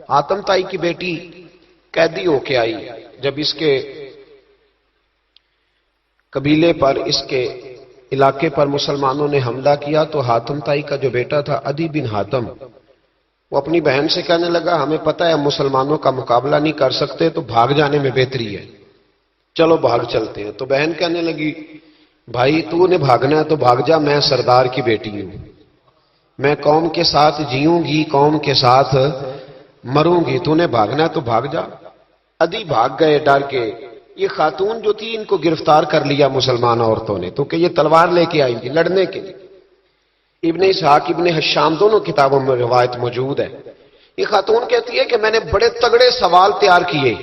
حاتم تائی کی بیٹی قیدی ہو کے آئی. جب اس کے قبیلے پر، اس کے علاقے پر مسلمانوں نے حملہ کیا تو حاتم تائی کا جو بیٹا تھا عدی بن حاتم، وہ اپنی بہن سے کہنے لگا ہمیں پتہ ہے ہم مسلمانوں کا مقابلہ نہیں کر سکتے تو بھاگ جانے میں بہتری ہے، چلو بھاگ چلتے ہیں. تو بہن کہنے لگی بھائی تو نے بھاگنا ہے تو بھاگ جا، میں سردار کی بیٹی ہوں، میں قوم کے ساتھ جیوں گی، قوم کے ساتھ مروں گی، تو نے بھاگنا ہے تو بھاگ جا. عدی بھاگ گئے ڈر کے. یہ خاتون جو تھی ان کو گرفتار کر لیا مسلمان عورتوں نے، تو کہ یہ تلوار لے کے آئی تھی لڑنے کے لیے. ابن اسحاق ابن حشام دونوں کتابوں میں روایت موجود ہے. یہ خاتون کہتی ہے کہ میں نے بڑے تگڑے سوال تیار کیے،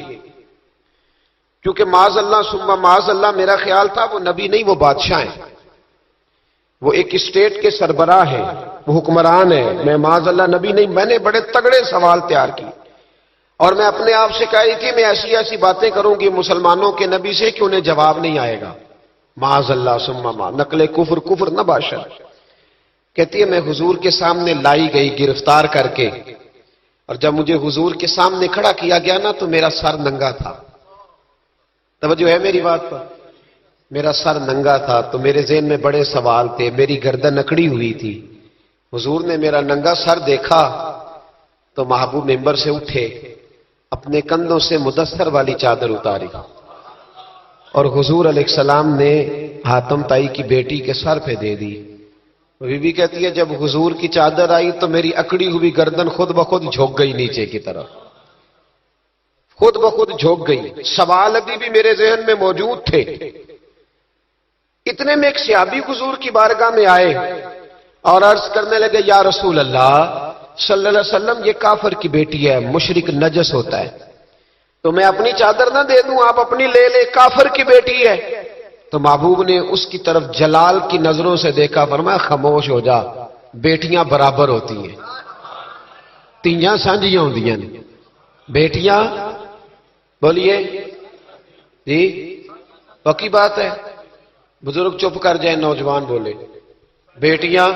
کیونکہ معاذ اللہ ثم معاذ اللہ میرا خیال تھا وہ نبی نہیں، وہ بادشاہ ہیں، وہ ایک اسٹیٹ کے سربراہ ہیں، وہ حکمران ہیں، میں معاذ اللہ نبی نہیں. میں نے بڑے تگڑے سوال تیار کیے اور میں اپنے آپ سے کہہ رہی تھی میں ایسی ایسی باتیں کروں گی مسلمانوں کے نبی سے کہ انہیں جواب نہیں آئے گا. معاذ اللہ ثم معاذ، نقل کفر، کفر نہ باشد. کہتی ہے میں حضور کے سامنے لائی گئی گرفتار کر کے، اور جب مجھے حضور کے سامنے کھڑا کیا گیا نا تو میرا سر ننگا تھا. توجہ ہے میری بات پر؟ میرا سر ننگا تھا تو میرے ذہن میں بڑے سوال تھے، میری گردن اکڑی ہوئی تھی. حضور نے میرا ننگا سر دیکھا تو محبوب ممبر سے اٹھے، اپنے کندھوں سے مدثر والی چادر اتاری اور حضور علیہ السلام نے حاتم تائی کی بیٹی کے سر پہ دے دی. بی بی کہتی ہے جب حضور کی چادر آئی تو میری اکڑی ہوئی گردن خود بخود جھک گئی نیچے کی طرف، خود بخود جھک گئی. سوال ابھی بھی میرے ذہن میں موجود تھے. اتنے میں ایک صحابی حضور کی بارگاہ میں آئے اور عرض کرنے لگے یا رسول اللہ صلی اللہ علیہ وسلم یہ کافر کی بیٹی ہے، مشرک نجس ہوتا ہے، تو میں اپنی چادر نہ دے دوں، آپ اپنی لے لے، کافر کی بیٹی ہے. تو محبوب نے اس کی طرف جلال کی نظروں سے دیکھا، فرمایا خاموش ہو جا، بیٹیاں برابر ہوتی ہیں، تیاں سانجیاں ہوندیاں نے، بیٹیاں بولیے جی پکی بات ہے. بزرگ چپ کر جائیں، نوجوان بولے بیٹیاں.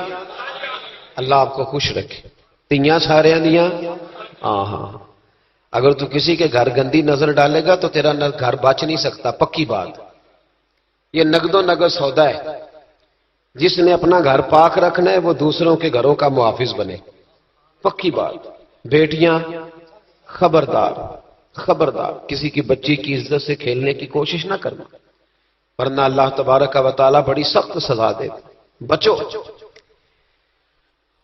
اللہ آپ کو خوش رکھے. تیاں سارے دیاں ہاں. اگر تو کسی کے گھر گندی نظر ڈالے گا تو تیرا گھر بچ نہیں سکتا، پکی بات. یہ نقد و نقد سودا ہے. جس نے اپنا گھر پاک رکھنا ہے وہ دوسروں کے گھروں کا محافظ بنے، پکی بات. بیٹیاں خبردار خبردار، کسی کی بچی کی عزت سے کھیلنے کی کوشش نہ کرنا، ورنہ اللہ تبارک و تعالیٰ بڑی سخت سزا دے. بچو.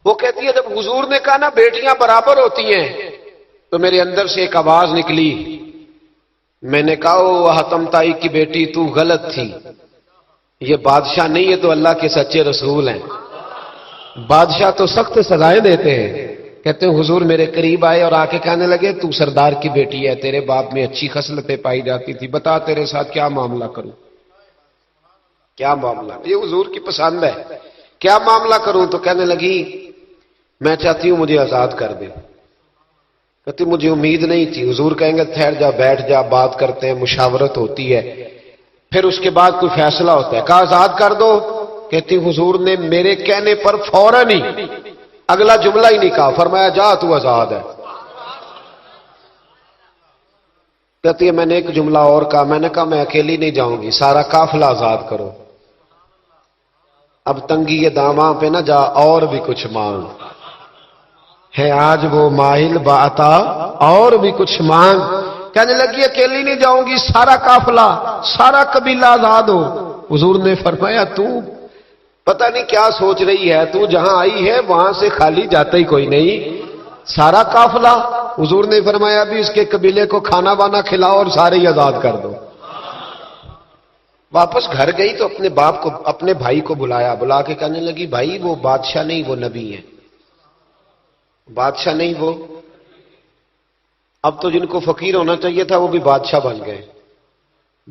وہ کہتی ہے جب حضور نے کہا نا بیٹیاں برابر ہوتی ہیں تو میرے اندر سے ایک آواز نکلی. میں نے کہا او حاتم تائی کی بیٹی تو غلط تھی، یہ بادشاہ نہیں ہے تو اللہ کے سچے رسول ہیں. بادشاہ تو سخت سزائیں دیتے ہیں. کہتے ہیں حضور میرے قریب آئے اور آ کے کہنے لگے تو سردار کی بیٹی ہے، تیرے باپ میں اچھی خصلتیں پائی جاتی تھی، بتا تیرے ساتھ کیا معاملہ کروں، کیا معاملہ. یہ حضور کی پسند ہے، کیا معاملہ کروں. تو کہنے لگی میں چاہتی ہوں مجھے آزاد کر دے. کہتی مجھے امید نہیں تھی. حضور کہیں گے ٹھہر جا، بیٹھ جا، بات کرتے ہیں، مشاورت ہوتی ہے، پھر اس کے بعد کوئی فیصلہ ہوتا ہے. کہا آزاد کر دو. کہتی حضور نے میرے کہنے پر فوراً ہی اگلا جملہ ہی نہیں کہا، فرمایا جا تو آزاد ہے. کہتی ہے میں نے ایک جملہ اور کہا، میں نے کہا میں اکیلی نہیں جاؤں گی، سارا قافلہ آزاد کرو. اب تنگی یہ داماں پہ نہ جا، اور بھی کچھ مانگ ہے آج وہ ماہل باتا، اور بھی کچھ مانگ. کہنے لگی اکیلی نہیں جاؤں گی، سارا قافلہ سارا قبیلہ آزاد ہو. حضور نے فرمایا تو پتہ نہیں کیا سوچ رہی ہے، تو جہاں آئی ہے وہاں سے خالی جاتا ہی کوئی نہیں، سارا قافلہ. حضور نے فرمایا بھی اس کے قبیلے کو کھانا وانا کھلاؤ اور سارے ہی آزاد کر دو. واپس گھر گئی تو اپنے باپ کو، اپنے بھائی کو بلایا، بلا کے کہنے لگی بھائی وہ بادشاہ نہیں وہ نبی ہے، بادشاہ نہیں وہ. اب تو جن کو فقیر ہونا چاہیے تھا وہ بھی بادشاہ بن گئے.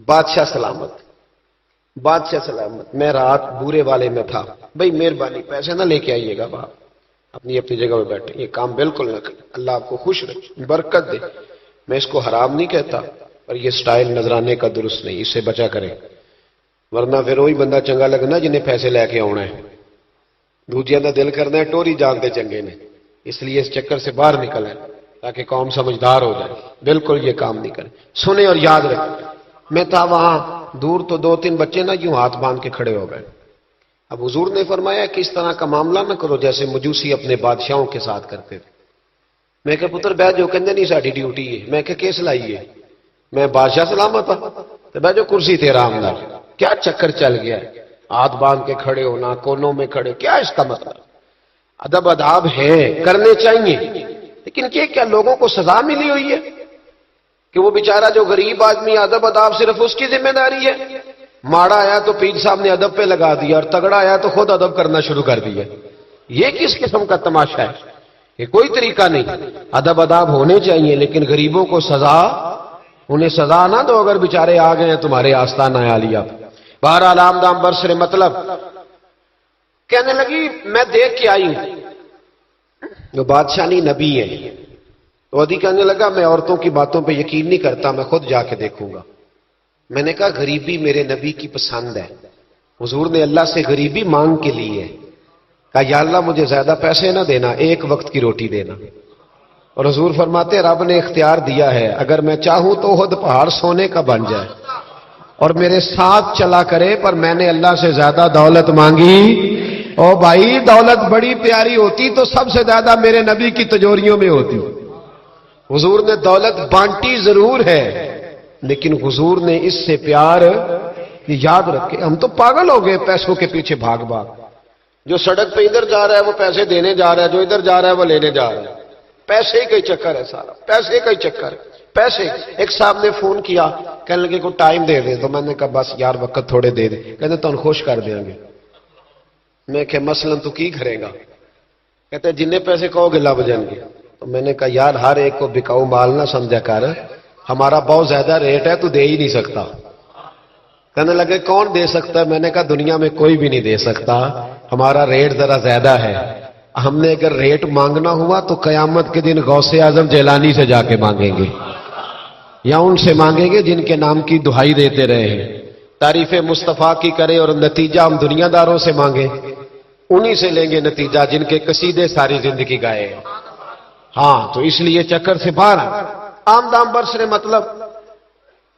بادشاہ سلامت، بادشاہ سلامت. میں رات بورے والے میں تھا، بھائی مہربانی پیسے نہ لے کے آئیے گا، باپ اپنی اپنی جگہ پہ بیٹھے، یہ کام بالکل نہ کریں، اللہ آپ کو خوش رکھے، برکت دے. میں اس کو حرام نہیں کہتا، پر یہ سٹائل نظرانے کا درست نہیں، اس سے بچا کریں، ورنہ پھر وہی بندہ چنگا لگنا جنہیں پیسے لے کے آنا ہے. دوجیاں دا دل کرنا ہے ٹوری جانتے چنگے نے، اس لیے اس چکر سے باہر نکل ہے. تاکہ قوم سمجھدار ہو جائے. بالکل یہ کام نہیں کرے. سنیں اور یاد رکھیں. میں تھا وہاں دور تو 2-3 بچے نا یوں ہاتھ باندھ کے کھڑے ہو گئے. اب حضور نے فرمایا کہ اس طرح کا معاملہ نہ کرو جیسے مجوسی اپنے بادشاہوں کے ساتھ کرتے تھے. میں کہ پتر بیٹھ جو کہندے نہیں ساڈی ڈیوٹی ہے. میں کہ کیس لائیے میں بادشاہ سلامت ہوں تو بیٹھ جو کرسی تیرا آمدار. کیا چکر چل گیا ہے ہاتھ باندھ کے کھڑے ہونا کونوں میں کھڑے. کیا اس کا مطلب؟ ادب آداب ہے کرنے چاہیے لیکن یہ کیا لوگوں کو سزا ملی ہوئی ہے کہ وہ بیچارہ جو غریب آدمی ادب آداب صرف اس کی ذمہ داری ہے؟ ماڑا آیا تو پیر صاحب نے ادب پہ لگا دیا اور تگڑا آیا تو خود ادب کرنا شروع کر دیا. یہ کس قسم کا تماشا ہے؟ یہ کوئی طریقہ نہیں. ادب آداب ہونے چاہیے لیکن غریبوں کو سزا انہیں سزا نہ دو اگر بیچارے آ گئے ہیں تمہارے آستانہ عالیہ. بہرحال آمدام برسر مطلب کہنے لگی میں دیکھ کے آئی ہوں جو بادشاہ نہیں نبی ہے. تو ادھی کہنے لگا میں عورتوں کی باتوں پہ یقین نہیں کرتا میں خود جا کے دیکھوں گا. میں نے کہا غریبی میرے نبی کی پسند ہے. حضور نے اللہ سے غریبی مانگ کے لی ہے. کہا یا اللہ مجھے زیادہ پیسے نہ دینا 1 وقت کی روٹی دینا. اور حضور فرماتے رب نے اختیار دیا ہے اگر میں چاہوں تو خود پہاڑ سونے کا بن جائے اور میرے ساتھ چلا کرے پر میں نے اللہ سے زیادہ دولت مانگی. او بھائی دولت بڑی پیاری ہوتی تو سب سے زیادہ میرے نبی کی تجوریوں میں ہوتی. حضور نے دولت بانٹی ضرور ہے لیکن حضور نے اس سے پیار یاد رکھے. ہم تو پاگل ہو گئے پیسوں کے پیچھے بھاگ بھاگ. جو سڑک پہ ادھر جا رہا ہے وہ پیسے دینے جا رہا ہے جو ادھر جا رہا ہے وہ لینے جا رہا ہے. پیسے کا ہی چکر ہے سارا. پیسے کا ہی چکر ہے. پیسے. ایک صاحب نے فون کیا کہنے لگے کو ٹائم دے دے تو میں نے کہا بس یار وقت تھوڑے دے دے. کہتے تو خوش کر دیں گے. میں کہ مثلا تو کی کرے گا؟ کہتے جننے پیسے کہو گے لب جائیں گے. تو میں نے کہا یار ہر ایک کو بکاؤ مال نہ سمجھا کر ہمارا بہت زیادہ ریٹ ہے تو دے ہی نہیں سکتا. کہنے لگے کون دے سکتا ہے؟ میں نے کہا دنیا میں کوئی بھی نہیں دے سکتا ہمارا ریٹ ذرا زیادہ ہے. ہم نے اگر ریٹ مانگنا ہوا تو قیامت کے دن غوث اعظم جیلانی سے جا کے مانگیں گے یا ان سے مانگیں گے جن کے نام کی دہائی دیتے رہے ہیں. تعریف مصطفیٰ کی کرے اور نتیجہ ہم دنیا داروں سے مانگیں انہی سے لیں گے نتیجہ جن کے قصیدے ساری زندگی گائے. ہاں تو اس لیے چکر سے باہر. آمدام برسر مطلب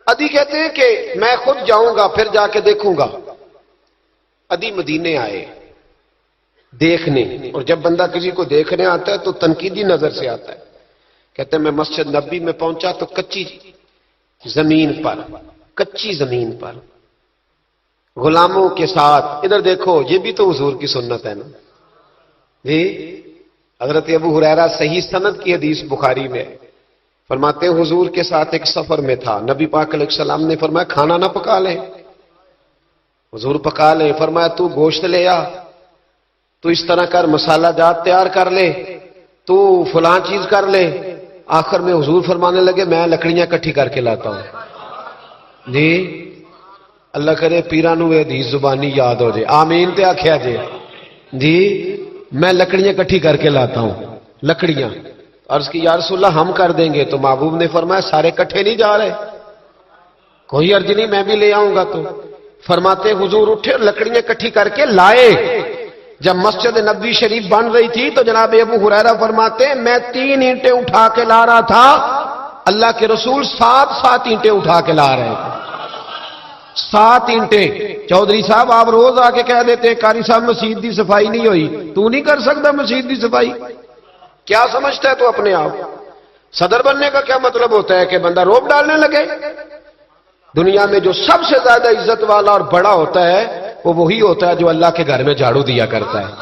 ادھی کہتے ہیں کہ میں خود جاؤں گا پھر جا کے دیکھوں گا. ادھی مدینے آئے دیکھنے اور جب بندہ کسی کو دیکھنے آتا ہے تو تنقیدی نظر سے آتا ہے. کہتے ہیں میں مسجد نبی میں پہنچا تو کچی زمین پر غلاموں کے ساتھ. ادھر دیکھو یہ بھی تو حضور کی سنت ہے نا جی. حضرت ابو ہریرہ صحیح سند کی حدیث بخاری میں فرماتے ہیں حضور کے ساتھ ایک سفر میں تھا. نبی پاک علیہ السلام نے فرمایا کھانا نہ پکا لیں. حضور پکا لیں. فرمایا تو گوشت لے آ, تو اس طرح کر مسالہ جات تیار کر لے, تو فلاں چیز کر لے. آخر میں حضور فرمانے لگے میں لکڑیاں کٹھی کر کے لاتا ہوں. جی اللہ کرے پیرانو یہ حدیث زبانی یاد ہو جائے. آمین تے آکھیا جی میں لکڑیاں کٹھی کر کے لاتا ہوں. لکڑیاں عرض کی یا رسول اللہ ہم کر دیں گے. تو محبوب نے فرمایا سارے کٹھے نہیں جا رہے, کوئی عرض نہیں میں بھی لے آؤں گا. تو فرماتے حضور اٹھے اور لکڑیاں کٹھی کر کے لائے. جب مسجد نبوی شریف بن رہی تھی تو جناب ابو ہریرہ فرماتے ہیں میں 3 اینٹیں اٹھا کے لا رہا تھا, اللہ کے رسول 7 اینٹیں اٹھا کے لا رہے تھے. 7 اینٹیں. چودھری صاحب آپ روز آ کے کہہ دیتے ہیں قاری صاحب مسجد دی صفائی نہیں ہوئی. تو نہیں کر سکتا مسجد دی صفائی؟ کیا سمجھتا ہے تو اپنے آپ؟ صدر بننے کا کیا مطلب ہوتا ہے کہ بندہ روب ڈالنے لگے؟ دنیا میں جو سب سے زیادہ عزت والا اور بڑا ہوتا ہے وہ وہی ہوتا ہے جو اللہ کے گھر میں جھاڑو دیا کرتا ہے.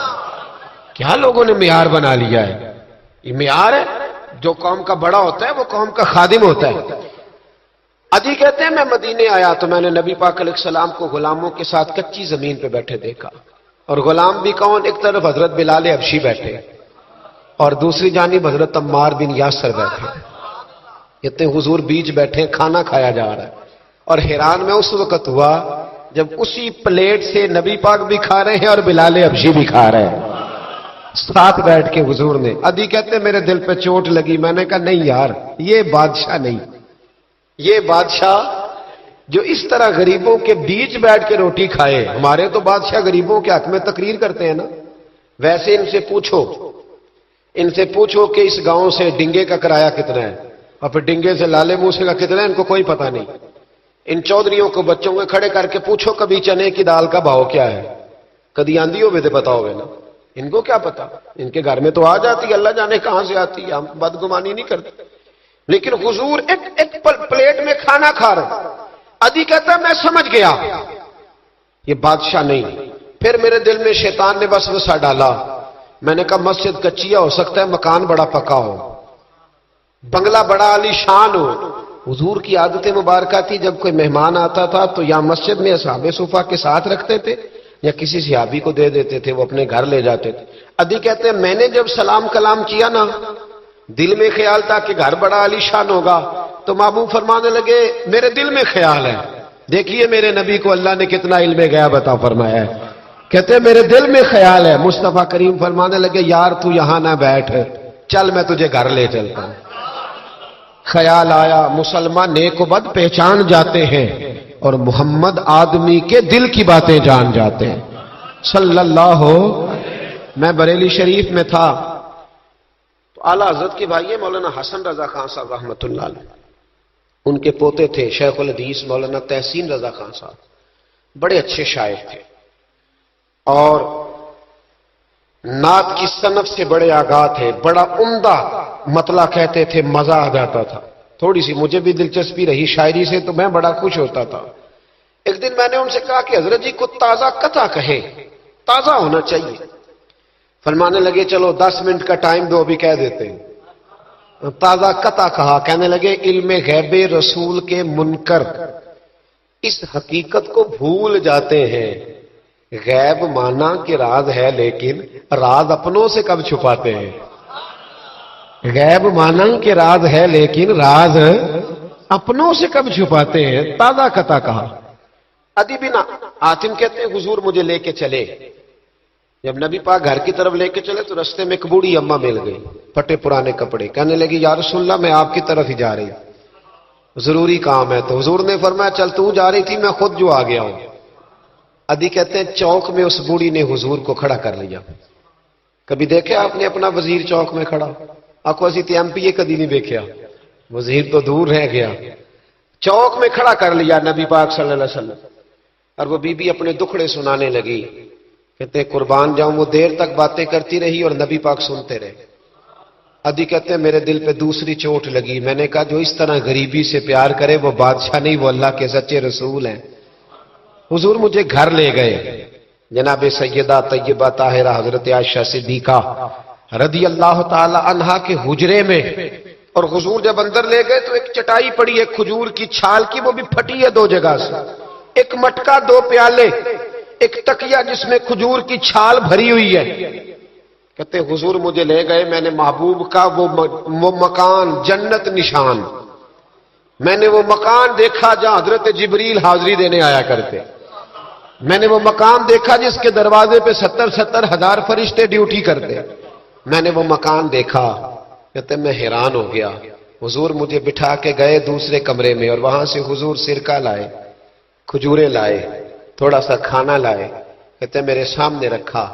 کیا لوگوں نے معیار بنا لیا ہے؟ یہ معیار ہے. جو قوم کا بڑا ہوتا ہے وہ قوم کا خادم ہوتا ہے. ادھی کہتے ہیں میں مدینے آیا تو میں نے نبی پاک علیہ السلام کو غلاموں کے ساتھ کچی زمین پہ بیٹھے دیکھا. اور غلام بھی کون؟ ایک طرف حضرت بلال حبشی بیٹھے اور دوسری جانب حضرت عمار بن یاسر بیٹھے. کہتے ہیں حضور بیچ بیٹھے کھانا کھایا جا رہا ہے. اور حیران میں اس وقت ہوا جب اسی پلیٹ سے نبی پاک بھی کھا رہے ہیں اور بلال حبشی بھی کھا رہے ہیں ساتھ بیٹھ کے حضور نے. ادھی کہتے ہیں میرے دل پہ چوٹ لگی. میں نے کہا نہیں یار یہ بادشاہ نہیں, یہ بادشاہ جو اس طرح غریبوں کے بیچ بیٹھ کے روٹی کھائے. ہمارے تو بادشاہ غریبوں کے حق میں تقریر کرتے ہیں نا. ویسے ان سے پوچھو ان سے پوچھو کہ اس گاؤں سے ڈنگے کا کرایہ کتنا ہے، اور پھر ڈنگے سے لالے موسے کا کتنا ہے، ان کو کوئی پتہ نہیں۔ ان چودھریوں کو بچوں کو کھڑے کر کے پوچھو کبھی چنے کی دال کا بھاؤ کیا ہے، کدی آندھی ہو تو پتا ہوگا نا، ان کو کیا پتا، ان کے گھر میں تو آ جاتی، اللہ جانے کہاں سے آتی ہے، ہم بدگمانی نہیں کرتے۔ لیکن حضور ایک پلیٹ میں کھانا کھا رہے، ادھی کہتا میں سمجھ گیا یہ بادشاہ نہیں۔ پھر میرے دل میں شیطان نے وسوسہ ڈالا، میں نے کہا مسجد کچیا ہو سکتا ہے، مکان بڑا پکا ہو، بنگلہ بڑا عالی شان ہو۔ حضور کی عادت مبارکہ تھی جب کوئی مہمان آتا تھا تو یا مسجد میں اصحاب صفہ کے ساتھ رکھتے تھے یا کسی صحابی کو دے دیتے تھے، وہ اپنے گھر لے جاتے تھے۔ ادھی کہتے ہیں میں نے جب سلام کلام کیا نا، دل میں خیال تھا کہ گھر بڑا عالی شان ہوگا، تو محبوب فرمانے لگے میرے دل میں خیال ہے، دیکھیے میرے نبی کو اللہ نے کتنا علم غیب عطا فرمایا ہے۔ کہتے ہیں میرے دل میں خیال ہے، مصطفیٰ کریم فرمانے لگے یار تو یہاں نہ بیٹھ، چل میں تجھے گھر لے چلتا ہوں۔ خیال آیا مسلمان نیک و بد پہچان جاتے ہیں اور محمد آدمی کے دل کی باتیں جان جاتے ہیں صلی اللہ۔ میں بریلی شریف میں تھا تو اعلیٰ حضرت کے بھائی مولانا حسن رضا خان صاحب رحمۃ اللہ علیہ، ان کے پوتے تھے شیخ الحدیث مولانا تحسین رضا خان صاحب، بڑے اچھے شاعر تھے اور نعت کی صنف سے بڑے آگاہ تھے، بڑا عمدہ مطلع کہتے تھے، مزہ آ جاتا تھا۔ تھوڑی سی مجھے بھی دلچسپی رہی شاعری سے تو میں بڑا خوش ہوتا تھا۔ ایک دن میں نے ان سے کہا کہ حضرت جی کو تازہ قطع کہے، تازہ ہونا چاہیے۔ فرمانے لگے چلو 10 منٹ کا ٹائم دو، ابھی کہہ دیتے ہیں۔ تازہ قطع کہا، کہنے لگے علم غیب رسول کے منکر اس حقیقت کو بھول جاتے ہیں، غیب مانا کہ راز ہے لیکن راز اپنوں سے کب چھپاتے ہیں۔ غیب مانا کہ راز ہے لیکن راز اپنوں سے کب چھپاتے ہیں، تازہ قطع کہا۔ ادی بن حاتم کہتے ہیں حضور مجھے لے کے چلے، جب نبی پاک گھر کی طرف لے کے چلے تو رستے میں ایک بوڑھی اماں مل گئی، پھٹے پرانے کپڑے، کہنے لگی یا رسول اللہ میں آپ کی طرف ہی جا رہی، ضروری کام ہے۔ تو حضور نے فرمایا چل تو جا رہی تھی میں خود جو آ گیا ہوں۔ ادھی کہتے ہیں چوک میں اس بوڑھی نے حضور کو کھڑا کر لیا۔ کبھی دیکھے آپ نے اپنا وزیر چوک میں کھڑا؟ آکو اسی تے ایم پی اے کدی نہیں دیکھا، وزیر تو دور رہ گیا، چوک میں کھڑا کر لیا نبی پاک صلی اللہ علیہ وسلم، اور وہ بی بی اپنے دکھڑے سنانے لگی۔ کہتے ہیں قربان جاؤں وہ دیر تک باتیں کرتی رہی اور نبی پاک سنتے رہے۔ ادھی کہتے ہیں میرے دل پہ دوسری چوٹ لگی، میں نے کہا جو اس طرح غریبی سے پیار کرے وہ بادشاہ نہیں، وہ اللہ کے سچے رسول ہیں۔ حضور مجھے گھر لے گئے، جناب سیدہ طیبہ طاہرہ حضرت عائشہ صدیقہ رضی اللہ تعالی عنہا کے حجرے میں، اور حضور جب اندر لے گئے تو ایک چٹائی پڑی ہے کھجور کی چھال کی، وہ بھی پھٹی ہے 2 جگہ سے، ایک مٹکا 2 پیالے، ایک تکیہ جس میں کھجور کی چھال بھری ہوئی ہے۔ کہتے حضور مجھے لے گئے، میں نے محبوب کا وہ مکان جنت نشان، میں نے وہ مکان دیکھا جہاں حضرت جبریل حاضری دینے آیا کرتے، میں نے وہ مکان دیکھا جس کے دروازے پہ 70 ہزار فرشتے ڈیوٹی کرتے، میں نے وہ مکان دیکھا۔ کہتے میں حیران ہو گیا۔ حضور مجھے بٹھا کے گئے دوسرے کمرے میں اور وہاں سے حضور سرکہ لائے، کھجوریں لائے، تھوڑا سا کھانا لائے، کہتے میرے سامنے رکھا۔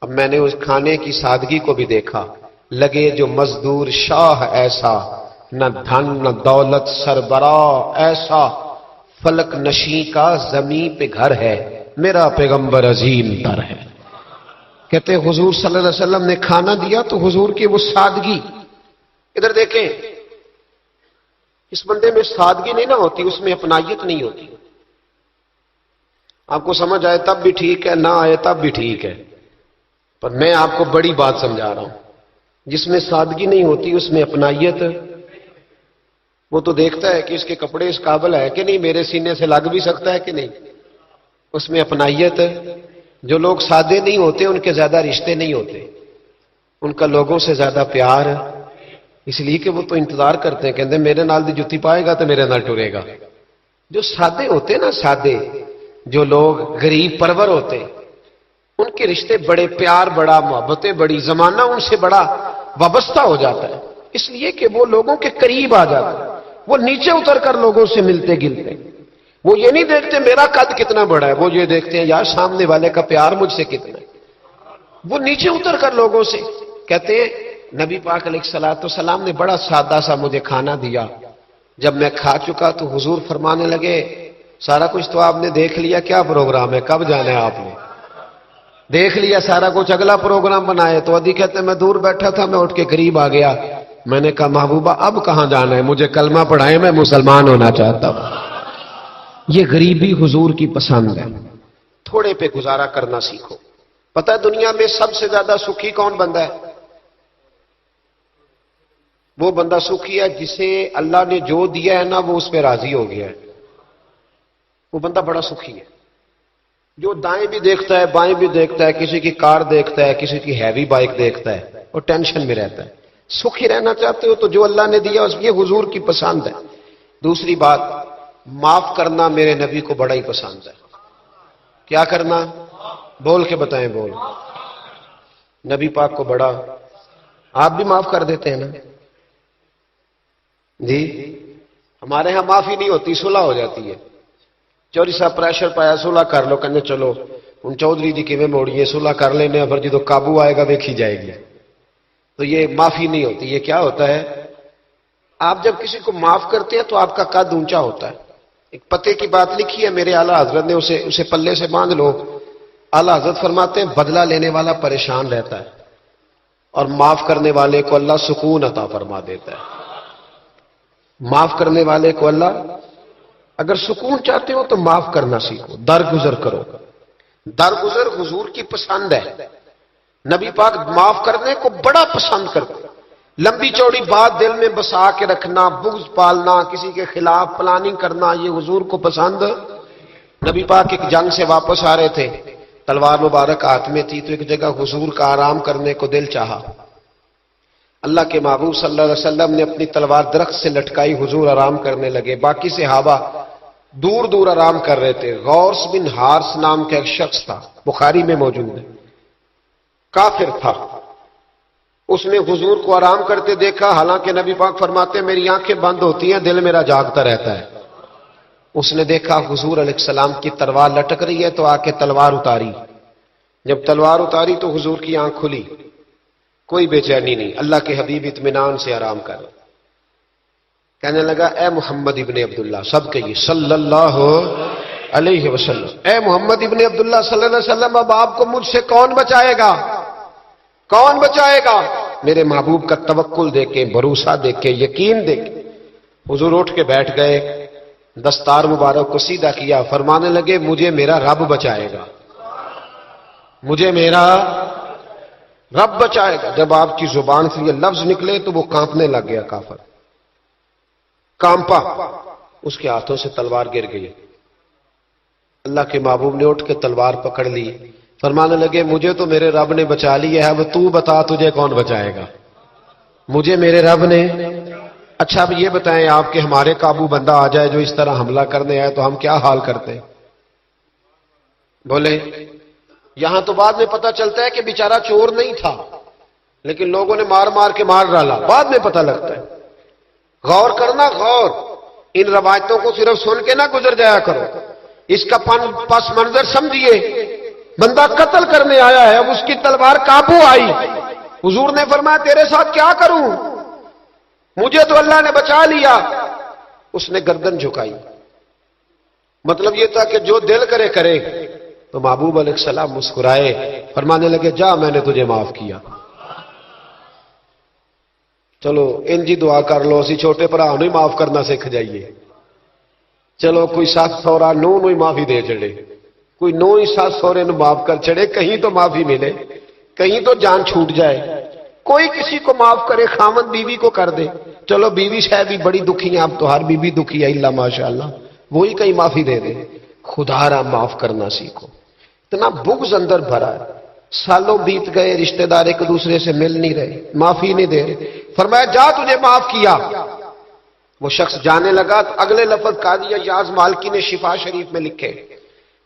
اب میں نے اس کھانے کی سادگی کو بھی دیکھا، لگے جو مزدور شاہ ایسا، نہ دھن نہ دولت سربراہ ایسا، فلک نشیں کا زمین پہ گھر ہے، میرا پیغمبر عظیم تر ہے۔ کہتے حضور صلی اللہ علیہ وسلم نے کھانا دیا تو حضور کی وہ سادگی، ادھر دیکھیں اس بندے میں سادگی نہیں نہ ہوتی، اس میں اپنائیت نہیں ہوتی۔ آپ کو سمجھ آئے تب بھی ٹھیک ہے، نہ آئے تب بھی ٹھیک ہے، پر میں آپ کو بڑی بات سمجھا رہا ہوں، جس میں سادگی نہیں ہوتی اس میں اپنائیت، وہ تو دیکھتا ہے کہ اس کے کپڑے اس قابل ہے کہ نہیں، میرے سینے سے لگ بھی سکتا ہے کہ نہیں، اس میں اپنائیت۔ جو لوگ سادے نہیں ہوتے ان کے زیادہ رشتے نہیں ہوتے، ان کا لوگوں سے زیادہ پیار، اس لیے کہ وہ تو انتظار کرتے ہیں، کہتے ہیں میرے نال دی جتی پائے گا تو میرے نال ٹرے گا۔ جو سادے ہوتے نا، سادے جو لوگ غریب پرور ہوتے، ان کے رشتے بڑے پیار، بڑا محبتیں، بڑی زمانہ ان سے بڑا وابستہ ہو جاتا ہے، اس لیے کہ وہ لوگوں کے قریب آ جاتا ہے، وہ نیچے اتر کر لوگوں سے ملتے گلتے، وہ یہ نہیں دیکھتے میرا قد کتنا بڑا ہے، وہ یہ دیکھتے ہیں یار سامنے والے کا پیار مجھ سے کتنا ہے، وہ نیچے اتر کر لوگوں سے۔ کہتے ہیں نبی پاک علیہ الصلوۃ والسلام نے بڑا سادہ سا مجھے کھانا دیا. جب میں کھا چکا تو حضور فرمانے لگے سارا کچھ تو آپ نے دیکھ لیا, کیا پروگرام ہے, کب جانا ہے آپ نے؟ دیکھ لیا سارا کچھ, اگلا پروگرام بنائے. تو ادی کہتے ہیں میں دور بیٹھا تھا, میں اٹھ کے قریب آ گیا. میں نے کہا محبوبہ اب کہاں جانا ہے, مجھے کلمہ پڑھائے, میں مسلمان ہونا چاہتا ہوں. یہ غریبی حضور کی پسند ہے. تھوڑے پہ گزارا کرنا سیکھو. پتہ ہے دنیا میں سب سے زیادہ سکھی کون بندہ ہے؟ وہ بندہ سکھی ہے جسے اللہ نے جو دیا ہے نا وہ اس پہ راضی ہو گیا ہے. وہ بندہ بڑا سکھی ہے. جو دائیں بھی دیکھتا ہے بائیں بھی دیکھتا ہے, کسی کی کار دیکھتا ہے, کسی کی ہیوی بائک دیکھتا ہے, وہ ٹینشن میں رہتا ہے. سکھی رہنا چاہتے ہو تو جو اللہ نے دیا اس یہ حضور کی پسند ہے. دوسری بات, معاف کرنا میرے نبی کو بڑا ہی پسند ہے. کیا کرنا؟ بول کے بتائیں. بول. نبی پاک کو بڑا. آپ بھی معاف کر دیتے ہیں نا جی؟ ہمارے ہاں معافی نہیں ہوتی, صلح ہو جاتی ہے. چودھری صاحب پریشر پایا صلح کر لو, کہنے چلو ہوں چودھری جی کیویں موڑیے, صلح کر لینے, پھر جدو قابو آئے گا دیکھی جائے گی. تو یہ معافی نہیں ہوتی. یہ کیا ہوتا ہے؟ آپ جب کسی کو معاف کرتے ہیں تو آپ کا قد اونچا ہوتا ہے. ایک پتے کی بات لکھی ہے میرے اعلیٰ حضرت نے, اسے پلے سے باندھ لو. اعلیٰ حضرت فرماتے ہیں بدلہ لینے والا پریشان رہتا ہے اور معاف کرنے والے کو اللہ سکون عطا فرما دیتا ہے. معاف کرنے والے کو اللہ, اگر سکون چاہتے ہو تو معاف کرنا سیکھو, درگزر کرو. درگزر حضور کی پسند ہے. نبی پاک معاف کرنے کو بڑا پسند کرتے. لمبی چوڑی بات دل میں بسا کے رکھنا, بغض پالنا, کسی کے خلاف پلاننگ کرنا, یہ حضور کو پسند. نبی پاک ایک جنگ سے واپس آ رہے تھے, تلوار مبارک ہاتھ میں تھی, تو ایک جگہ حضور کا آرام کرنے کو دل چاہا. اللہ کے محبوب صلی اللہ علیہ وسلم نے اپنی تلوار درخت سے لٹکائی, حضور آرام کرنے لگے. باقی صحابہ دور دور آرام کر رہے تھے. غوث بن حارث نام کا ایک شخص تھا, بخاری میں موجود ہے, کافر تھا. اس نے حضور کو آرام کرتے دیکھا, حالانکہ نبی پاک فرماتے ہیں میری آنکھیں بند ہوتی ہیں, دل میرا جاگتا رہتا ہے. اس نے دیکھا حضور علیہ السلام کی تلوار لٹک رہی ہے تو آ کے تلوار اتاری. جب تلوار اتاری تو حضور کی آنکھ کھلی, کوئی بے چینی نہیں. اللہ کے حبیب اطمینان سے آرام کر. کہنے لگا اے محمد ابن عبداللہ, سب کہیے صلی اللہ علیہ وسلم, اے محمد ابن عبداللہ صلی اللہ علیہ وسلم, اب آپ کو مجھ سے کون بچائے گا؟ کون بچائے گا؟ میرے محبوب کا توکل دیکھیں, بھروسہ دیکھیں, یقین دیکھیں. حضور اٹھ کے بیٹھ گئے, دستار مبارک کو سیدھا کیا, فرمانے لگے مجھے میرا رب بچائے گا, مجھے میرا رب بچائے گا. جب آپ کی زبان سے یہ لفظ نکلے تو وہ کانپنے لگ گیا. کافر کانپا, اس کے ہاتھوں سے تلوار گر گئی. اللہ کے محبوب نے اٹھ کے تلوار پکڑ لی, فرمانے لگے مجھے تو میرے رب نے بچا لیا ہے, وہ تو بتا تجھے کون بچائے گا؟ مجھے میرے رب نے. اچھا اب یہ بتائیں آپ کہ ہمارے قابو بندہ آ جائے جو اس طرح حملہ کرنے آئے تو ہم کیا حال کرتے؟ بولے. یہاں تو بعد میں پتہ چلتا ہے کہ بیچارہ چور نہیں تھا, لیکن لوگوں نے مار مار کے مار ڈالا, بعد میں پتہ لگتا ہے. غور کرنا, غور. ان روایتوں کو صرف سن کے نہ گزر جایا کرو, اس کا پس منظر سمجھیے. بندہ قتل کرنے آیا ہے, اب اس کی تلوار قابو آئی. حضور نے فرمایا تیرے ساتھ کیا کروں, مجھے تو اللہ نے بچا لیا. اس نے گردن جھکائی. مطلب یہ تھا کہ جو دل کرے کرے. تو محبوب علیہ السلام مسکرائے, فرمانے لگے جا میں نے تجھے معاف کیا. چلو ان جی دعا کر لو, اسی چھوٹے بھرا نو ہی معاف کرنا سکھ جائیے. چلو کوئی ساس سورا نو ہی معافی دے چڑے, کوئی نو ہی ساس سورے نو معاف کر چڑے, کہیں تو معافی ملے, کہیں تو جان چھوٹ جائے. کوئی کسی کو معاف کرے, خامد بیوی کو کر دے. چلو بیوی شاید بھی بڑی دکھی ہیں, اب تو ہر بیوی دکھی ہے, اللہ ماشاءاللہ, وہی کہیں معافی دے دے. خدا را معاف کرنا سیکھو. اتنا بغض اندر بھرا ہے, سالوں بیت گئے, رشتہ دار ایک دوسرے سے مل نہیں رہے, معافی نہیں دے رہے. فرمایا جا تجھے معاف کیا. وہ شخص جانے لگا تو اگلے لفظ قاضی ایاز مالکی نے شفا شریف میں لکھے.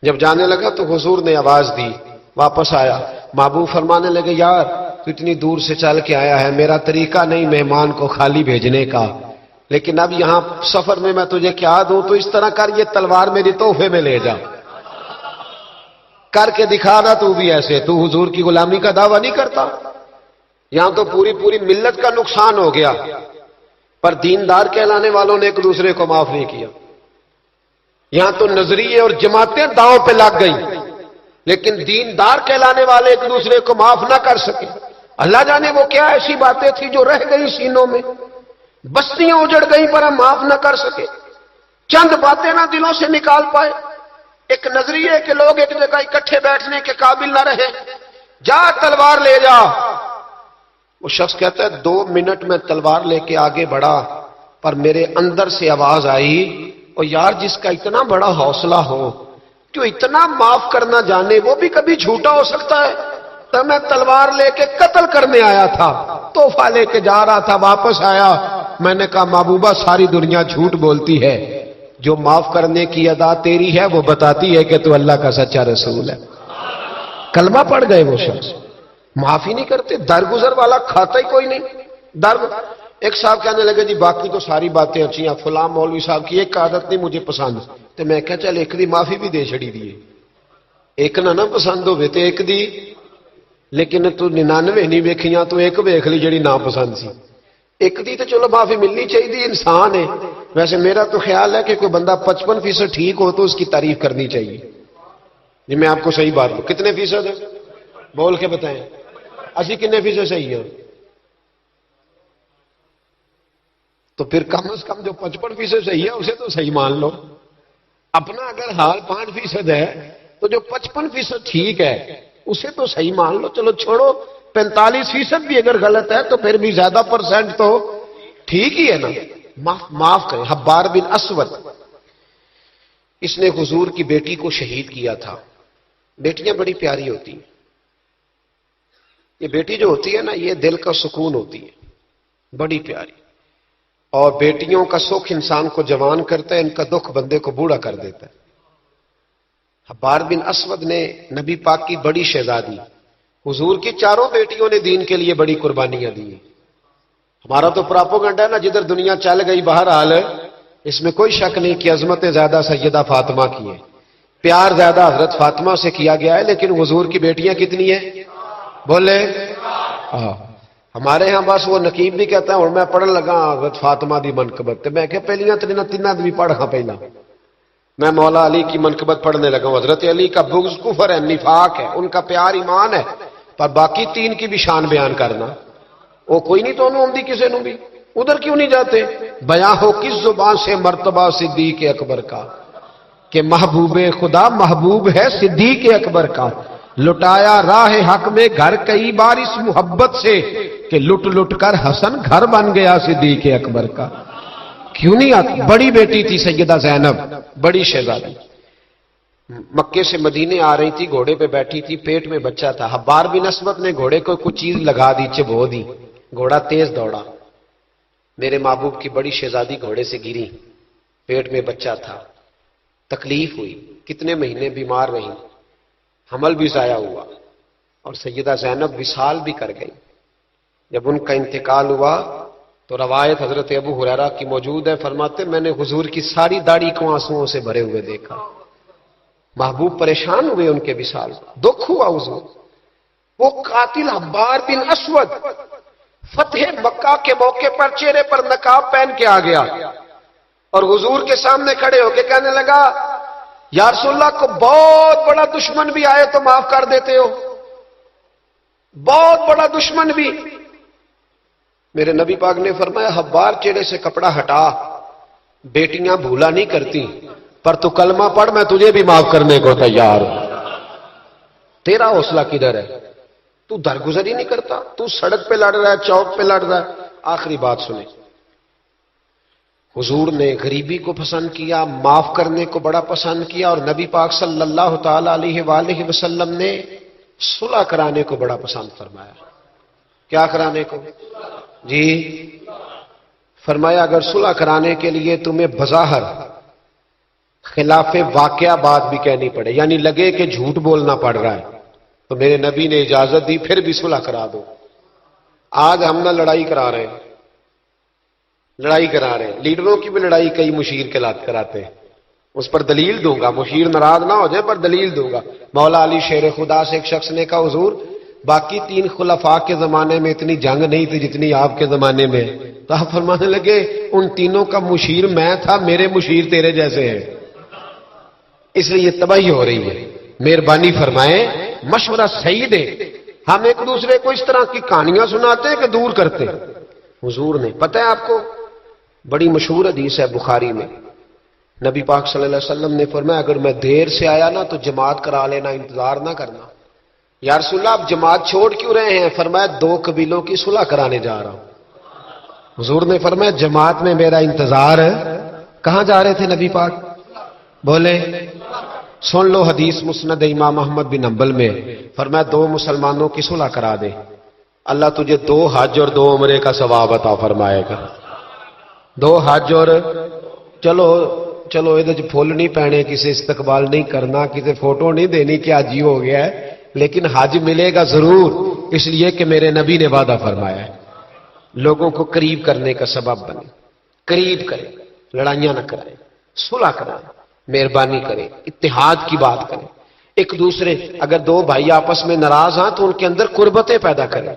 جب جانے لگا تو حضور نے آواز دی, واپس آیا. محبوب فرمانے لگے یار تو اتنی دور سے چل کے آیا ہے, میرا طریقہ نہیں مہمان کو خالی بھیجنے کا, لیکن اب یہاں سفر میں میں تجھے کیا دوں, تو اس طرح کر, یہ تلوار میری تحفے میں لے جا, کر کے دکھا نا تو بھی ایسے. تو حضور کی غلامی کا دعویٰ نہیں کرتا, یہاں تو پوری پوری ملت کا نقصان ہو گیا، پر دیندار کہلانے والوں نے ایک دوسرے کو معاف نہیں کیا۔ یہاں تو نظریے اور جماعتیں داؤں پہ لگ گئی، لیکن دیندار کہلانے والے ایک دوسرے کو معاف نہ کر سکے۔ اللہ جانے وہ کیا ایسی باتیں تھی جو رہ گئی سینوں میں، بستیاں اجڑ گئی پر ہم معاف نہ کر سکے، چند باتیں نہ دلوں سے نکال پائے، ایک نظریے کے لوگ ایک جگہ اکٹھے بیٹھنے کے قابل نہ رہے، جا تلوار لے جا۔ وہ شخص کہتا ہے 2 منٹ میں تلوار لے کے آگے بڑھا، پر میرے اندر سے آواز آئی، اور یار جس کا اتنا بڑا حوصلہ ہو، جو اتنا معاف کرنا جانے، وہ بھی کبھی جھوٹا ہو سکتا ہے؟ تو میں تلوار لے کے قتل کرنے آیا تھا، تحفہ لے کے جا رہا تھا، واپس آیا، میں نے کہا محبوبہ ساری دنیا جھوٹ بولتی ہے، جو معاف کرنے کی ادا تیری ہے وہ بتاتی ہے کہ تو اللہ کا سچا رسول ہے۔ کلمہ پڑھ گئے وہ شخص، معافی نہیں کرتے، درگزر والا کھاتا ہی کوئی نہیں۔ ایک صاحب کہنے لگے جی باقی تو ساری باتیں اچھی ہیں، فلاں مولوی صاحب کی ایک عادت نہیں مجھے پسند، تو میں کہا چل ایک دی معافی بھی دے چھڑی دیے، ایک نہ پسند ہوئے تو ایک دی، لیکن تو 99 نہیں ویکھیاں، تو ایک ویکھ لی جڑی نا پسند سی، ایک دی تو چلو معافی ملنی چاہیے، انسان ہے۔ ویسے میرا تو خیال ہے کہ کوئی بندہ 55% ٹھیک ہو تو اس کی تعریف کرنی چاہیے۔ جی میں آپ کو صحیح بات بولوں، کتنے فیصد ہے بول کے بتائیں، اسی کتنے فیصد صحیح ہے؟ تو پھر کم از کم جو 55% صحیح ہے اسے تو صحیح مان لو۔ اپنا اگر حال 5% ہے تو جو 55% ٹھیک ہے اسے تو صحیح مان لو۔ چلو چھوڑو 45% بھی اگر غلط ہے تو پھر بھی زیادہ پرسنٹ تو ٹھیک ہی ہے نا، معاف کریں۔ حبار بن اسود، اس نے حضور کی بیٹی کو شہید کیا تھا۔ بیٹیاں بڑی پیاری ہوتی ہیں، یہ بیٹی جو ہوتی ہے نا یہ دل کا سکون ہوتی ہے، بڑی پیاری، اور بیٹیوں کا سکھ انسان کو جوان کرتا ہے، ان کا دکھ بندے کو بوڑھا کر دیتا ہے۔ حبار بن اسود نے نبی پاک کی بڑی شہزادی، حضور کی 4 بیٹیوں نے دین کے لیے بڑی قربانیاں دی۔ ہمارا تو پراپوگنڈا ہے نا، جدھر دنیا چل گئی بہرحال اس میں کوئی شک نہیں کہ عظمت زیادہ سیدہ فاطمہ کی ہے، پیار زیادہ حضرت فاطمہ سے کیا گیا ہے، لیکن حضور کی بیٹیاں کتنی ہیں بولے؟ ہمارے ہاں بس وہ نقیب بھی کہتا ہے اور میں پڑھن لگا حضرت فاطمہ دی منقبت، تو میں کہ پہلیاں تیناں بھی پڑھ ہاں پہلا، میں مولا علی کی منقبت پڑھنے لگا ہوں۔ حضرت علی کا بغض کفر ہے، نفاق ہے، ان کا پیار ایمان ہے، پر باقی 3 کی بھی شان بیان کرنا وہ کوئی نہیں تو انہوں دی کسے نوں بھی، ادھر کیوں نہیں جاتے؟ بیان ہو کس زبان سے مرتبہ صدیق اکبر کا، کہ محبوب خدا محبوب ہے صدیق اکبر کا، لٹایا راہ حق میں گھر کئی بار اس محبت سے، کہ لٹ لٹ کر حسن گھر بن گیا صدیق اکبر کا۔ کیوں نہیں آتی؟ بڑی بیٹی تھی سیدہ زینب، بڑی شہزادی، مکے سے مدینے آ رہی تھی، گھوڑے پہ بیٹھی تھی، پیٹ میں بچہ تھا۔ حبار بن اسود نے گھوڑے کو کچھ چیز لگا دی، چبو دی، گھوڑا تیز دوڑا، میرے محبوب کی بڑی شہزادی گھوڑے سے گری، پیٹ میں بچہ تھا، تکلیف ہوئی، کتنے مہینے بیمار رہی، حمل بھی ضائع ہوا، اور سیدہ زینب وصال بھی کر گئی۔ جب ان کا انتقال ہوا تو روایت حضرت ابو ہریرہ کی موجود ہے، فرماتے میں نے حضور کی ساری داڑھی کو آنسوؤں سے بھرے ہوئے دیکھا۔ محبوب پریشان ہوئے ان کے وصال، دکھ ہوا حضور۔ وہ قاتل حبار بن اسود فتح مکہ کے موقع پر چہرے پر نقاب پہن کے آ گیا، اور حضور کے سامنے کھڑے ہو کے کہنے لگا یا رسول اللہ کو بہت بڑا دشمن بھی آئے تو معاف کر دیتے ہو، بہت بڑا دشمن بھی۔ میرے نبی پاک نے فرمایا حبار چہرے سے کپڑا ہٹا، بیٹیاں بھولا نہیں کرتی، پر تو کلمہ پڑھ میں تجھے بھی معاف کرنے کو تیار ہوں۔ تیرا حوصلہ کدھر ہے؟ تو درگزر ہی نہیں کرتا، تو سڑک پہ لڑ رہا ہے، چوک پہ لڑ رہا ہے۔ آخری بات سنیں، حضور نے غریبی کو پسند کیا، معاف کرنے کو بڑا پسند کیا، اور نبی پاک صلی اللہ تعالی علیہ وآلہ وسلم نے صلح کرانے کو بڑا پسند فرمایا۔ کیا کرانے کو؟ جی فرمایا اگر صلح کرانے کے لیے تمہیں بظاہر خلاف واقعہ بات بھی کہنی پڑے، یعنی لگے کہ جھوٹ بولنا پڑ رہا ہے، تو میرے نبی نے اجازت دی پھر بھی صلح کرا دو۔ آج ہم نہ لڑائی کرا رہے ہیں، لیڈروں کی بھی لڑائی کئی مشیر کے لات کراتے ہیں، اس پر دلیل دوں گا، مشیر ناراض نہ ہو جائے پر دلیل دوں گا۔ مولا علی شیر خدا سے ایک شخص نے کہا حضور باقی 3 خلفاء کے زمانے میں اتنی جنگ نہیں تھی جتنی آپ کے زمانے میں. تو آپ فرمانے لگے ان تینوں کا مشیر میں تھا، میرے مشیر تیرے جیسے ہیں، اس لیے یہ تباہی ہو رہی ہے. مہربانی فرمائیں، مشورہ صحیح دے. ہم ایک دوسرے کو اس طرح کی کہانیاں سناتے ہیں کہ دور کرتے ہیں. حضور نے، پتہ ہے آپ کو، بڑی مشہور حدیث ہے بخاری میں، نبی پاک صلی اللہ علیہ وسلم نے فرمایا اگر میں دیر سے آیا نا تو جماعت کرا لینا، انتظار نہ کرنا. یا رسول اللہ آپ جماعت چھوڑ کیوں رہے ہیں؟ فرمایا 2 قبیلوں کی صلح کرانے جا رہا ہوں. حضور نے فرمایا جماعت میں میرا انتظار ہے. کہاں جا رہے تھے نبی پاک؟ بولے سن لو حدیث مسند امام احمد بن حنبل میں، فرمایا 2 مسلمانوں کی صلح کرا دے، اللہ تجھے 2 حج اور 2 عمرے کا ثواب عطا فرمائے گا. 2 حج اور چلو یہ پھول نہیں پہنے، کسی استقبال نہیں کرنا، کسی فوٹو نہیں دینی کہ آج ہی ہو گیا ہے، لیکن حج ملے گا ضرور، اس لیے کہ میرے نبی نے وعدہ فرمایا ہے. لوگوں کو قریب کرنے کا سبب بنے، قریب کریں، لڑائیاں نہ کریں، صلح کریں، مہربانی کریں، اتحاد کی بات کریں. ایک دوسرے اگر 2 بھائی آپس میں ناراض ہیں تو ان کے اندر قربتیں پیدا کریں،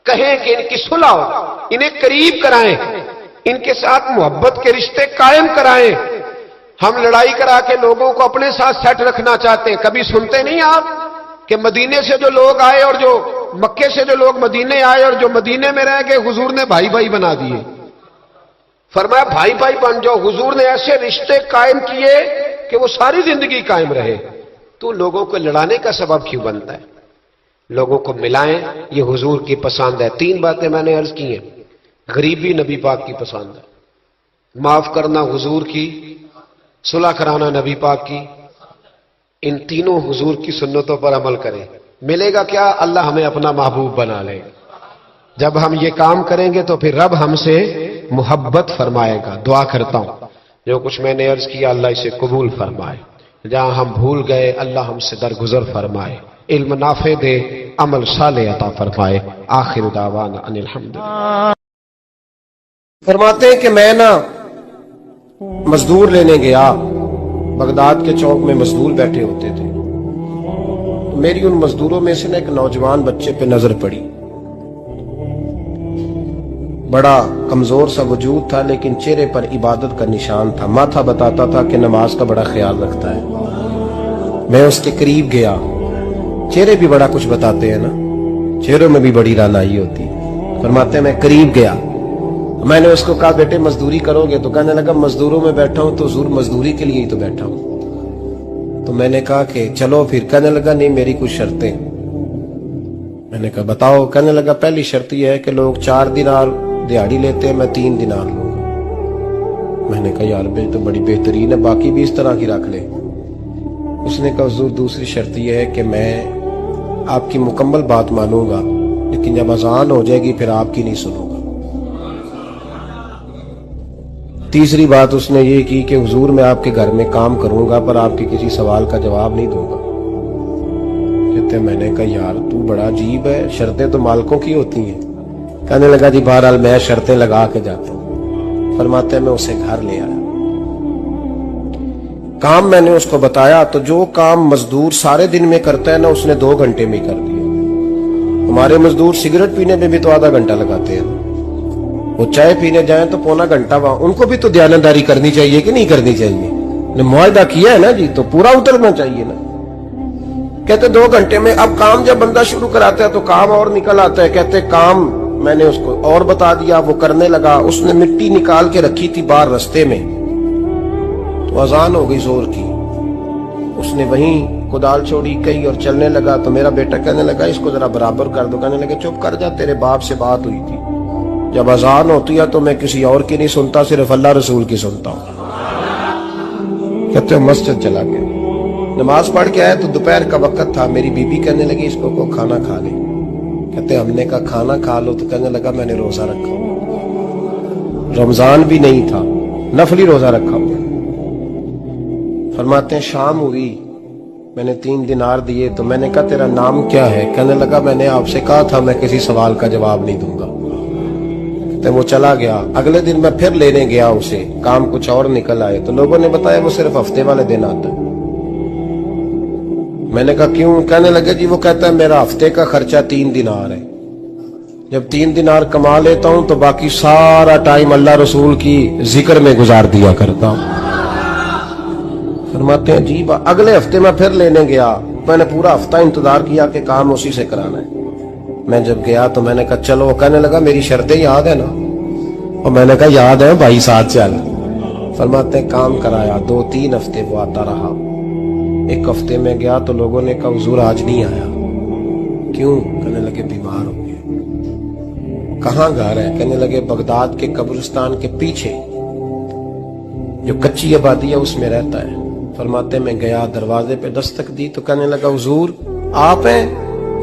کہیں کہ ان کی صلح ہو، انہیں قریب کرائیں، ان کے ساتھ محبت کے رشتے قائم کرائیں. ہم لڑائی کرا کے لوگوں کو اپنے ساتھ سیٹ رکھنا چاہتے ہیں. کبھی سنتے نہیں آپ کہ مدینے سے جو لوگ آئے اور جو مکے سے جو لوگ مدینے آئے اور جو مدینے میں رہ گئے حضور نے بھائی بھائی بنا دیے. فرمایا بھائی بھائی بن جاؤ. حضور نے ایسے رشتے قائم کیے کہ وہ ساری زندگی قائم رہے. تو لوگوں کو لڑانے کا سبب کیوں بنتا ہے؟ لوگوں کو ملائیں، یہ حضور کی پسند ہے. 3 باتیں میں نے عرض کی ہیں. غریبی نبی پاک کی پسند ہے، معاف کرنا حضور کی، صلح کرانا نبی پاک کی. ان تینوں حضور کی سنتوں پر عمل کریں. ملے گا کیا؟ اللہ ہمیں اپنا محبوب بنا لے. جب ہم یہ کام کریں گے تو پھر رب ہم سے محبت فرمائے گا. دعا کرتا ہوں جو کچھ میں نے عرض کیا اللہ اسے قبول فرمائے. جہاں ہم بھول گئے اللہ ہم سے درگزر فرمائے. علم نافع دے، عمل صالح عطا فرمائے. آخر دعوانا ان الحمدللہ. فرماتے ہیں کہ میں نا مزدور لینے گیا، بغداد کے چوک میں مزدور بیٹھے ہوتے تھے. میری ان مزدوروں میں سے ایک نوجوان بچے پہ نظر پڑی. بڑا کمزور سا وجود تھا لیکن چہرے پر عبادت کا نشان تھا. ماتھا بتاتا تھا کہ نماز کا بڑا خیال رکھتا ہے. میں اس کے قریب گیا. چہرے بھی بڑا کچھ بتاتے ہیں نا، چہروں میں بھی بڑی رانائی ہوتی. فرماتے ہیں میں قریب گیا، میں نے اس کو کہا بیٹے مزدوری کرو گے؟ تو کہنے لگا مزدوروں میں بیٹھا ہوں تو حضور مزدوری کے لیے ہی تو بیٹھا ہوں. تو میں نے کہا کہ چلو پھر. کہنے لگا نہیں میری کچھ شرطیں. میں نے کہا بتاؤ. کہنے لگا پہلی شرط یہ ہے کہ لوگ 4 دینار دیہاڑی لیتے ہیں، میں 3 دینار لوں گا. میں نے کہا یار بے تو بڑی بہترین ہے، باقی بھی اس طرح کی رکھ لے. اس نے کہا حضور دوسری شرط یہ ہے کہ میں آپ کی مکمل بات مانوں گا لیکن جب اذان ہو جائے گی پھر آپ کی نہیں سنوں گا. تیسری بات اس نے یہ کی کہ حضور میں آپ کے گھر میں کام کروں گا پر آپ کے کسی سوال کا جواب نہیں دوں گا. کہتے ہیں میں نے کہا یار تو بڑا عجیب ہے، شرطیں تو مالکوں کی ہوتی ہیں. کہنے لگا جی بہرحال میں شرطیں لگا کے جاتا ہوں. فرماتے ہیں میں اسے گھر لے آیا. کام میں نے اس کو بتایا تو جو کام مزدور سارے دن میں کرتا ہے نا اس نے 2 گھنٹے میں کر دیا. ہمارے مزدور سگریٹ پینے میں بھی تو آدھا گھنٹہ لگاتے ہیں. وہ چائے پینے جائیں تو پونا گھنٹہ وہاں. ان کو بھی تو دیانتداری کرنی چاہیے کہ نہیں کرنی چاہیے؟ نے معاہدہ کیا ہے نا جی تو پورا اترنا چاہیے نا. کہتے 2 گھنٹے میں. اب کام جب بندہ شروع کراتا ہے تو کام اور نکل آتا ہے. کہتے کام میں نے اس کو اور بتا دیا، وہ کرنے لگا. اس نے مٹی نکال کے رکھی تھی باہر رستے میں، تو اذان ہو گئی زور کی. اس نے وہیں کدال چھوڑی کہی اور چلنے لگا. تو میرا بیٹا کہنے لگا اس کو ذرا برابر کر دو. کہنے لگا چپ کر جا، تیرے باپ سے بات ہوئی تھی، جب اذان ہوتی ہے تو میں کسی اور کی نہیں سنتا، صرف اللہ رسول کی سنتا ہوں. کہتے ہیں مسجد چلا گیا. نماز پڑھ کے آیا تو دوپہر کا وقت تھا. میری بی بی کہنے لگی اس کو کھانا کھا لے. کہتے ہم نے کہا کھانا کھا لو. تو کہنے لگا میں نے روزہ رکھا ہوا، رمضان بھی نہیں تھا، نفلی روزہ رکھا ہوا. فرماتے ہیں شام ہوئی، میں نے 3 دینار دیے. تو میں نے کہا تیرا نام کیا ہے؟ کہنے لگا میں نے آپ سے کہا تھا میں کسی سوال کا جواب نہیں دوں گا. تو وہ چلا گیا. اگلے دن میں پھر لینے گیا اسے، کام کچھ اور نکل آئے. تو لوگوں نے بتایا وہ صرف ہفتے والے دن آتا ہے. میں نے کہا کیوں؟ کہنے لگے جی وہ کہتا ہے میرا ہفتے کا خرچہ 3 دینار ہے، جب 3 دینار کما لیتا ہوں تو باقی سارا ٹائم اللہ رسول کی ذکر میں گزار دیا کرتا ہوں۔ فرماتے ہیں جی اگلے ہفتے میں پھر لینے گیا، میں نے پورا ہفتہ انتظار کیا کہ کام اسی سے کرانا ہے۔ میں جب گیا تو میں نے کہا چلو، وہ کہنے لگا میری شرطیں یاد ہے نا؟ اور میں نے کہا یاد ہے بھائی، ساتھ چل۔ فرماتے ہیں کام کرایا، 2-3 ہفتے وہ آتا رہا۔ ایک ہفتے میں گیا تو لوگوں نے کہا حضور آج نہیں آیا، کیوں؟ کہنے لگے بیمار ہو گئے۔ کہاں گھر ہے؟ کہنے لگے بغداد کے قبرستان کے پیچھے جو کچی آبادی ہے اس میں رہتا ہے۔ فرماتے میں گیا، دروازے پہ دستک دی تو کہنے لگا حضور آپ ہیں؟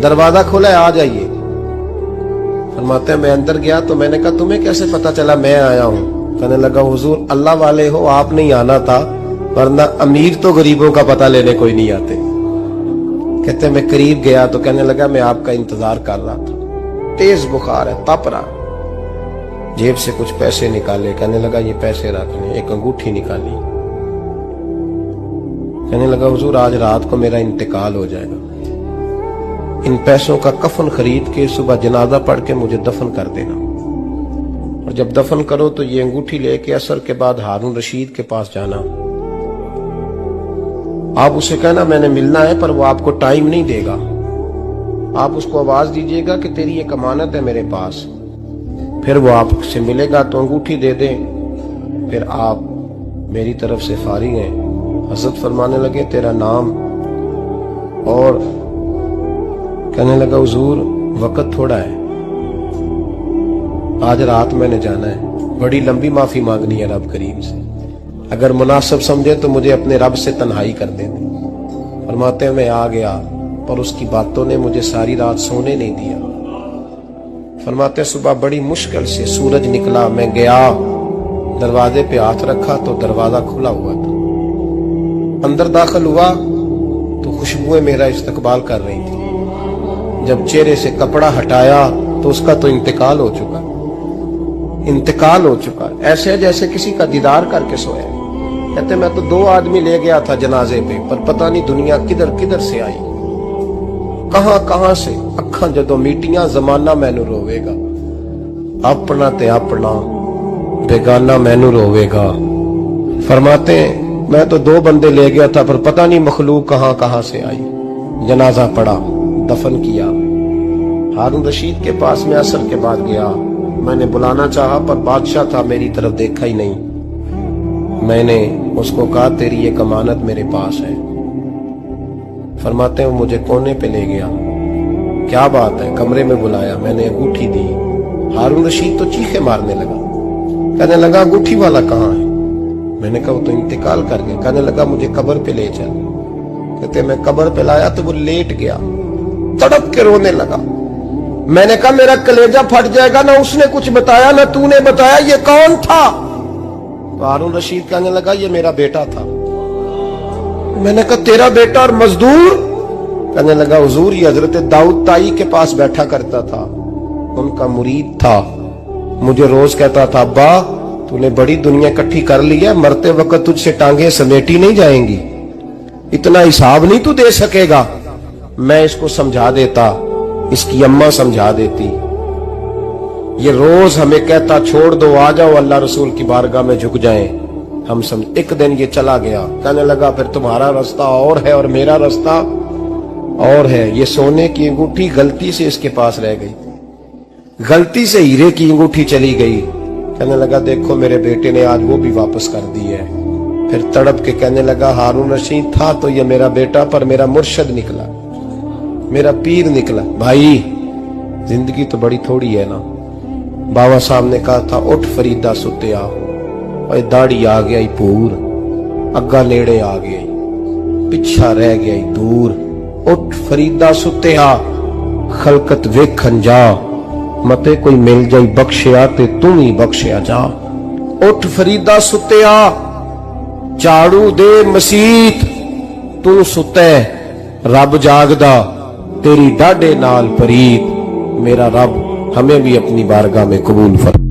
دروازہ کھولا ہے، آ جائیے۔ فرماتے ہیں میں اندر گیا تو میں نے کہا تمہیں کیسے پتا چلا میں آیا ہوں؟ کہنے لگا حضور اللہ والے ہو، آپ نہیں آنا تھا، ورنہ امیر تو غریبوں کا پتہ لینے کوئی نہیں آتے۔ کہتے میں قریب گیا تو کہنے لگا میں آپ کا انتظار کر رہا تھا، تیز بخار ہے، تپ رہا۔ جیب سے کچھ پیسے نکالے، کہنے لگا یہ پیسے رکھنے، ایک انگوٹھی نکالی۔ کہنے لگا حضور آج رات کو میرا انتقال ہو جائے گا، ان پیسوں کا کفن خرید کے صبح جنازہ پڑھ کے مجھے دفن کر دینا، اور جب دفن کرو تو یہ انگوٹھی لے کے عصر کے بعد ہارون رشید کے پاس جانا، آپ اسے کہنا میں نے ملنا ہے پر وہ آپ کو ٹائم نہیں دے گا، آپ اس کو آواز دیجئے گا کہ تیری ایک امانت ہے میرے پاس، پھر وہ آپ سے ملے گا تو انگوٹھی دے دیں، پھر آپ میری طرف سے فارغ ہیں۔ حضرت فرمانے لگے تیرا نام؟ اور کہنے لگا حضور وقت تھوڑا ہے، آج رات میں نے جانا ہے، بڑی لمبی معافی مانگنی ہے رب کریم سے، اگر مناسب سمجھے تو مجھے اپنے رب سے تنہائی کر دیں۔ فرماتے ہیں میں آ گیا پر اس کی باتوں نے مجھے ساری رات سونے نہیں دیا۔ فرماتے ہیں صبح بڑی مشکل سے سورج نکلا، میں گیا دروازے پہ ہاتھ رکھا تو دروازہ کھلا ہوا تھا، اندر داخل ہوا تو خوشبوئیں میرا استقبال کر رہی تھی، جب چہرے سے کپڑا ہٹایا تو اس کا تو انتقال ہو چکا، انتقال ہو چکا، ایسے جیسے کسی کا دیدار کر کے سویا۔ کہتے میں تو 2 آدمی لے گیا تھا جنازے پہ، پر پتہ نہیں دنیا کدھر کدھر سے آئی، کہاں کہاں سے، اکھاں جدوں میٹیاں زمانہ مینوں روے گا، اپنا تے اپنا بیگانہ مینوں روے گا۔ فرماتے ہیں میں تو 2 بندے لے گیا تھا پر پتہ نہیں مخلوق کہاں کہاں سے آئی، جنازہ پڑا، دفن کیا۔ ہارون رشید کے پاس میں عصر کے بعد گیا، میں نے بلانا چاہا پر بادشاہ تھا، میری طرف دیکھا ہی نہیں۔ میں نے اس کو کہا تیری ایک امانت میرے پاس ہے۔ فرماتے ہیں وہ مجھے کونے پہ لے گیا، کیا بات ہے؟ کمرے میں بلایا، میں نے انگوٹھی دی، ہارون رشید تو چیخے مارنے لگا، کہنے لگا انگوٹھی والا کہاں ہے؟ میں نے کہا وہ تو انتقال کر گیا۔ کہنے لگا مجھے قبر پہ لے چل۔ کہتے میں قبر پہ لایا تو وہ لیٹ گیا، تڑپ کے رونے لگا۔ میں نے کہا میرا کلیجہ پھٹ جائے گا، نہ اس نے کچھ بتایا نہ تو نے بتایا، یہ کون تھا؟ ہارون رشید کہنے لگا یہ میرا بیٹا تھا۔ میں نے کہا تیرا بیٹا اور مزدور؟ کہنے لگا حضور یہ حضرت داؤد تائی کے پاس بیٹھا کرتا تھا، ان کا مرید تھا، مجھے روز کہتا تھا ابا تو نے بڑی دنیا اکٹھی کر لی ہے، مرتے وقت تجھ سے ٹانگیں سمیٹی نہیں جائیں گی، اتنا حساب نہیں تو دے سکے گا۔ میں اس کو سمجھا دیتا، اس کی اماں سمجھا دیتی، یہ روز ہمیں کہتا چھوڑ دو آ جاؤ اللہ رسول کی بارگاہ میں جھک جائیں، ہم سمجھ۔ ایک دن یہ چلا گیا، کہنے لگا پھر تمہارا رستہ اور ہے اور میرا رستہ اور ہے۔ یہ سونے کی انگوٹھی غلطی سے اس کے پاس رہ گئی، غلطی سے ہیرے کی انگوٹھی چلی گئی۔ کہنے لگا دیکھو میرے بیٹے نے آج وہ بھی واپس کر دی ہے۔ پھر تڑپ کے کہنے لگا ہارون رشید تھا تو یہ میرا بیٹا پر میرا مرشد نکلا، میرا پیر نکلا۔ بھائی زندگی تو بڑی تھوڑی ہے نا۔ بابا صاحب نے کہا تھا اٹھ فریدہ ستیا، اور داڑھی آ گیا پور، اگا نیڑے آ گیا، پچھا رہ گیا دور۔ اٹھ فریدہ ستیا خلقت ویکھن جا، متے کوئی مل جائی بخشیا تے تم ہی بخشیا جا۔ اٹھ فریدہ ستیا جھاڑو دے مسیت، تو ستے رب جاگدا تیری ڈاڈے نال پریت۔ میرا رب ہمیں بھی اپنی بارگاہ میں قبول فرما۔